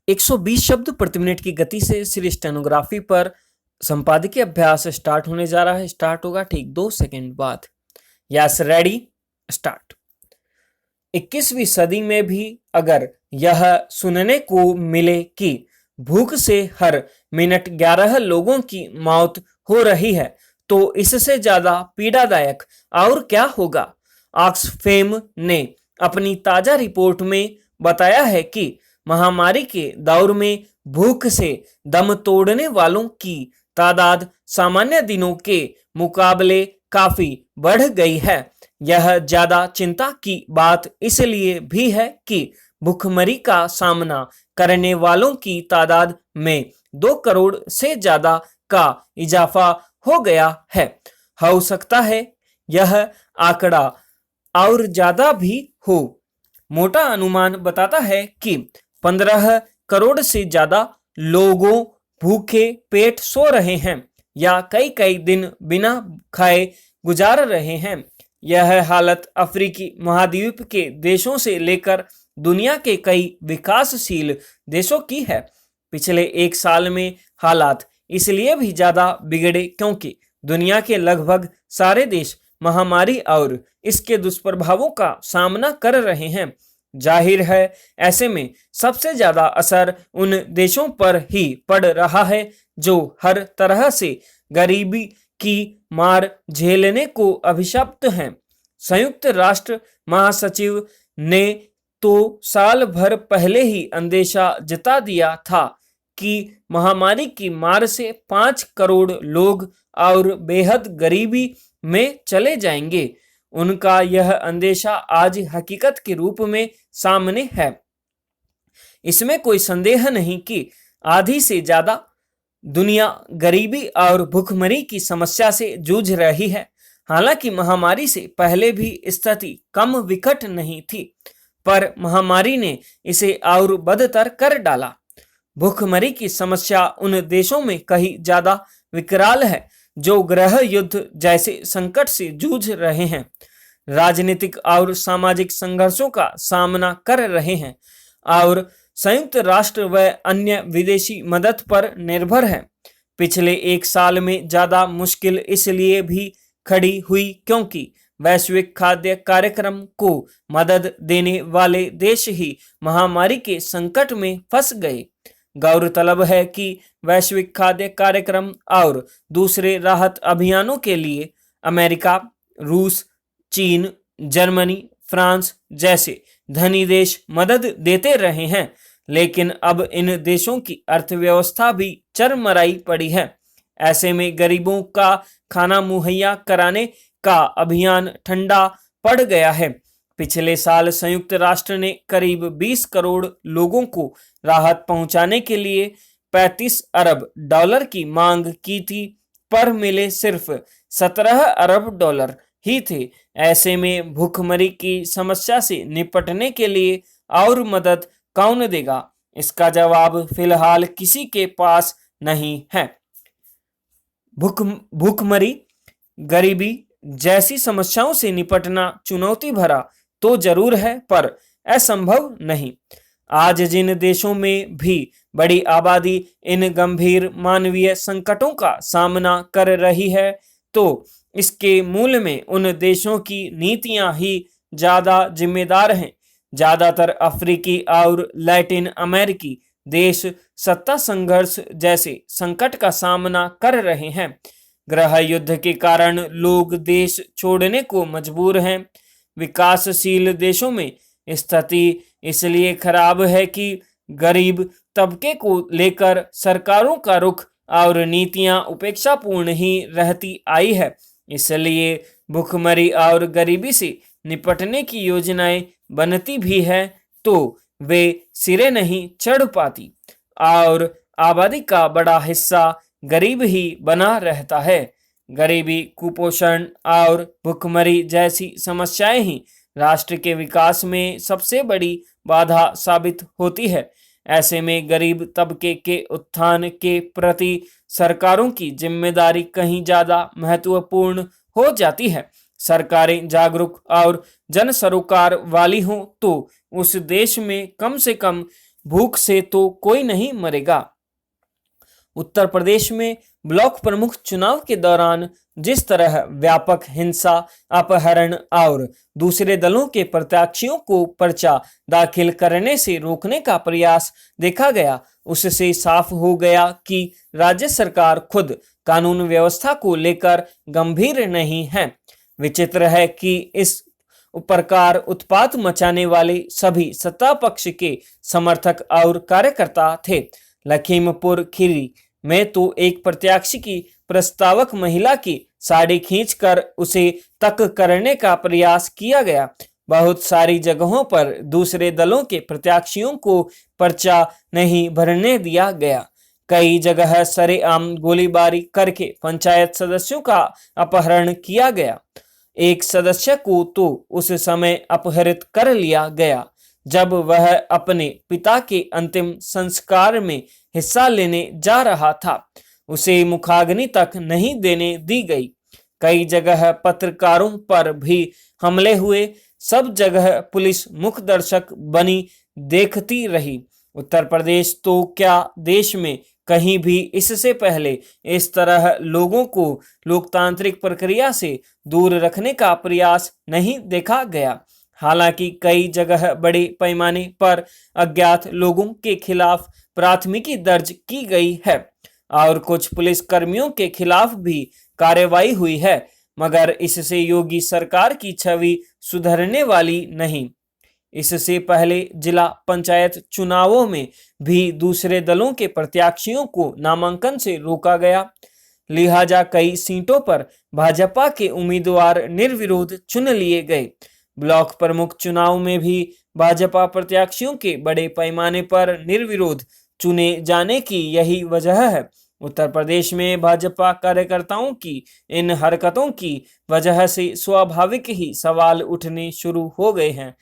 120 शब्द प्रति मिनट की गति से श्री स्टेनोग्राफी पर संपादकीय अभ्यास स्टार्ट होने जा रहा है। स्टार्ट होगा ठीक 2 सेकंड बाद। Yes, ready, start. 21वीं सदी में भी अगर यह सुनने को मिले कि भूख से हर मिनट 11 लोगों की मौत हो रही है तो इससे ज्यादा पीड़ादायक और क्या होगा। ऑक्सफैम ने अपनी ताजा रिपोर्ट में बताया है कि महामारी के दौर में भूख से दम तोड़ने वालों की तादाद सामान्य दिनों के मुकाबले काफी बढ़ गई है। यह ज्यादा चिंता की बात इसलिए भी है कि भूखमरी का सामना करने वालों की तादाद में 2 करोड़ से ज्यादा का इजाफा हो गया है। हो सकता है यह आंकड़ा और ज्यादा भी हो। मोटा अनुमान बताता है कि 15 करोड़ से ज्यादा लोगों भूखे पेट सो रहे हैं या कई कई दिन बिना खाए गुजार रहे हैं। यह हालत अफ्रीकी महाद्वीप के देशों से लेकर दुनिया के कई विकासशील देशों की है। पिछले 1 साल में हालात इसलिए भी ज्यादा बिगड़े क्योंकि दुनिया के लगभग सारे देश महामारी और इसके दुष्प्रभावों का सामना कर रहे हैं। जाहिर है ऐसे में सबसे ज्यादा असर उन देशों पर ही पड़ रहा है जो हर तरह से गरीबी की मार झेलने को अभिशप्त हैं। संयुक्त राष्ट्र महासचिव ने तो साल भर पहले ही अंदेशा जता दिया था कि महामारी की मार से 5 करोड़ लोग और बेहद गरीबी में चले जाएंगे। उनका यह अंदेशा आज हकीकत के रूप में सामने है। इसमें कोई संदेह नहीं कि आधी से ज्यादा दुनिया गरीबी और भूखमरी की समस्या से जूझ रही है। हालांकि महामारी से पहले भी स्थिति कम विकट नहीं थी, पर महामारी ने इसे और बदतर कर डाला। भूखमरी की समस्या उन देशों में कहीं ज्यादा विकराल है जो गृह युद्ध जैसे संकट से जूझ रहे हैं, राजनीतिक और सामाजिक संघर्षों का सामना कर रहे हैं और संयुक्त राष्ट्र व अन्य विदेशी मदद पर निर्भर हैं। पिछले 1 साल में ज्यादा मुश्किल इसलिए भी खड़ी हुई क्योंकि वैश्विक खाद्य कार्यक्रम को मदद देने वाले देश ही महामारी के संकट में फंस गए। गौरतलब है कि वैश्विक खाद्य कार्यक्रम और दूसरे राहत अभियानों के लिए अमेरिका, रूस, चीन, जर्मनी, फ्रांस जैसे धनी देश मदद देते रहे हैं, लेकिन अब इन देशों की अर्थव्यवस्था भी चरमराई पड़ी है। ऐसे में गरीबों का खाना मुहैया कराने का अभियान ठंडा पड़ गया है। पिछले साल संयुक्त राष्ट्र ने करीब 20 करोड़ लोगों को राहत पहुंचाने के लिए 35 अरब डॉलर की मांग की थी, पर मिले सिर्फ 17 अरब डॉलर ही थे। ऐसे में भूखमरी की समस्या से निपटने के लिए और मदद कौन देगा? इसका जवाब फिलहाल किसी के पास नहीं है। भूखमरी, गरीबी जैसी समस्याओं से निपटना चुनौती भरा तो जरूर है, पर असंभव नहीं। आज जिन देशों में भी बड़ी आबादी इन गंभीर मानवीय संकटों का सामना कर रही है, तो इसके मूल में उन देशों की नीतियां ही ज्यादा जिम्मेदार हैं। ज्यादातर अफ्रीकी और लैटिन अमेरिकी देश सत्ता संघर्ष जैसे संकट का सामना कर रहे हैं। गृह युद्ध के कारण लोग देश छोड़ने को मजबूर हैं। विकासशील देशों में स्थिति इसलिए खराब है कि गरीब तबके को लेकर सरकारों का रुख और नीतियां उपेक्षापूर्ण ही रहती आई है। इसलिए भूखमरी और गरीबी से निपटने की योजनाएं बनती भी है तो वे सिरे नहीं चढ़ पाती और आबादी का बड़ा हिस्सा गरीब ही बना रहता है। गरीबी, कुपोषण और भूखमरी जैसी समस्याएं ही राष्ट्र के विकास में सबसे बड़ी बाधा साबित होती है। ऐसे में गरीब तबके के उत्थान के प्रति सरकारों की जिम्मेदारी कहीं ज्यादा महत्वपूर्ण हो जाती है। सरकारें जागरूक और जन सरोकार वाली हों तो उस देश में कम से कम भूख से तो कोई नहीं मरेगा। उत्तर प्रदेश में ब्लॉक प्रमुख चुनाव के दौरान जिस तरह व्यापक हिंसा, अपहरण और दूसरे दलों के प्रत्याशियों को पर्चा दाखिल करने से रोकने का प्रयास देखा गया, उससे साफ हो गया कि राज्य सरकार खुद कानून व्यवस्था को लेकर गंभीर नहीं है। विचित्र है कि इस प्रकार उत्पात मचाने वाले सभी सत्ता पक्ष के समर्थक और कार्यकर्ता थे। लखीमपुर खीरी में तो एक प्रत्याशी की प्रस्तावक महिला की साड़ी खींचकर उसे तक करने का प्रयास किया गया। बहुत सारी जगहों पर दूसरे दलों के प्रत्याशियों को पर्चा नहीं भरने दिया गया। कई जगह सरेआम गोलीबारी करके पंचायत सदस्यों का अपहरण किया गया। एक सदस्य को तो उस समय अपहरित कर लिया गया जब वह अपने पिता के अंतिम संस्कार में हिस्सा लेने जा रहा था। उसे मुखाग्नि तक नहीं देने दी गई। कई जगह पत्रकारों पर भी हमले हुए। सब जगह पुलिस मुख्य दर्शक बनी देखती रही। उत्तर प्रदेश तो क्या देश में कहीं भी इससे पहले इस तरह लोगों को लोकतांत्रिक प्रक्रिया से दूर रखने का प्रयास नहीं देखा गया। हालांकि कई जगह बड़े पैमाने पर अज्ञात लोगों के खिलाफ प्राथमिकी दर्ज की गई है और कुछ पुलिस कर्मियों के खिलाफ भी कार्रवाई हुई है, मगर इससे योगी सरकार की छवि सुधरने वाली नहीं। इससे पहले जिला पंचायत चुनावों में भी दूसरे दलों के प्रत्याशियों को नामांकन से रोका गया। लिहाजा कई सीटों पर भाजपा के उम्मीदवार निर्विरोध चुन लिए गए। ब्लॉक प्रमुख चुनाव में भी भाजपा प्रत्याशियों के बड़े पैमाने पर निर्विरोध चुने जाने की यही वजह है। उत्तर प्रदेश में भाजपा कार्यकर्ताओं की इन हरकतों की वजह से स्वाभाविक ही सवाल उठने शुरू हो गए हैं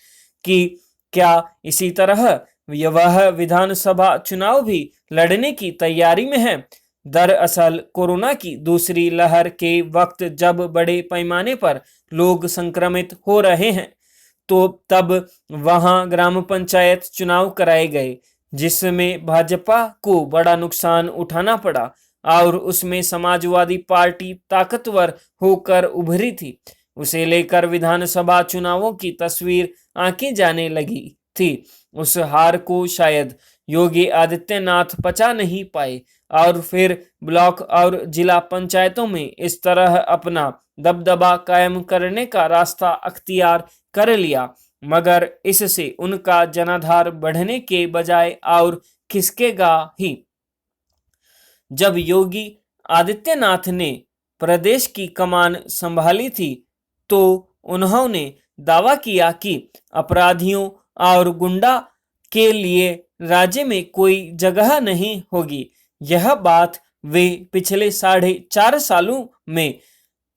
कि क्या इसी तरह वह विधानसभा चुनाव भी लड़ने की तैयारी में है। दरअसल कोरोना की दूसरी लहर के वक्त जब बड़े पैमाने पर लोग संक्रमित हो रहे हैं, तो तब वहां ग्राम पंचायत चुनाव कराए गए, जिसमें भाजपा को बड़ा नुकसान उठाना पड़ा और उसमें समाजवादी पार्टी ताकतवर होकर उभरी थी। उसे लेकर विधानसभा चुनावों की तस्वीर आंकी जाने लगी थी। उस हार को शायद योगी आदित्यनाथ पचा नहीं पाए और फिर ब्लॉक और जिला पंचायतों में इस तरह अपना दबदबा कायम करने का रास्ता अख्तियार कर लिया, मगर इससे उनका जनाधार बढ़ने के बजाय और खिसकेगा ही। जब योगी आदित्यनाथ ने प्रदेश की कमान संभाली थी तो उन्होंने दावा किया कि अपराधियों और गुंडा के लिए राज्य में कोई जगह नहीं होगी। यह बात वे पिछले 4.5 सालों में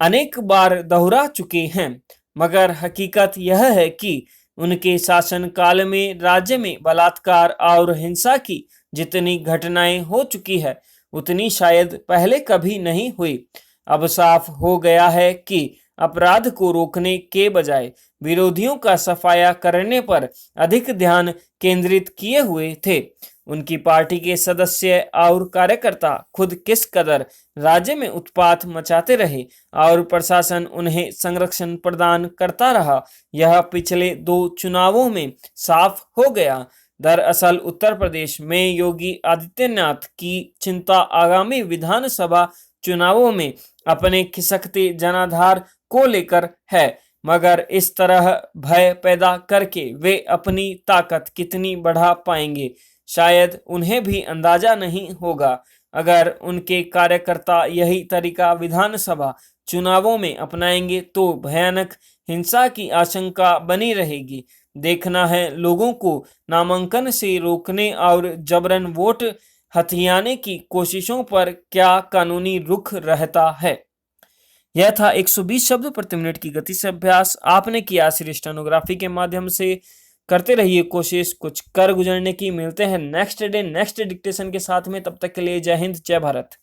अनेक बार दोहरा चुके हैं, मगर हकीकत यह है कि उनके शासनकाल में राज्य में बलात्कार और हिंसा की जितनी घटनाएं हो चुकी है उतनी शायद पहले कभी नहीं हुई। अब साफ हो गया है कि अपराध को रोकने के बजाय विरोधियों का सफाया करने पर अधिक ध्यान केंद्रित किए हुए थे। उनकी पार्टी के सदस्य और कार्यकर्ता खुद किस कदर राज्य में उत्पात मचाते रहे और प्रशासन उन्हें संरक्षण प्रदान करता रहा, यह पिछले 2 चुनावों में साफ हो गया। दरअसल उत्तर प्रदेश में योगी आदित्यनाथ की चिंता आगामी विधानसभा चुनावों में अपने खिसकते जनाधार को लेकर है, मगर इस तरह भय पैदा करके वे अपनी ताकत कितनी बढ़ा पाएंगे शायद उन्हें भी अंदाजा नहीं होगा। अगर उनके कार्यकर्ता यही तरीका विधानसभा चुनावों में अपनाएंगे तो भयानक हिंसा की आशंका बनी रहेगी। देखना है लोगों को नामांकन से रोकने और जबरन वोट हथियाने की कोशिशों पर क्या कानूनी रुख रहता है। यह था 120 शब्द प्रति मिनट की गति से अभ्यास आपने किया सिर्फ स्टेनोग्राफी के माध्यम से। करते रहिए कोशिश कुछ कर गुजरने की। मिलते हैं नेक्स्ट डे नेक्स्ट डिक्टेशन के साथ में, तब तक के लिए जय हिंद जय भारत।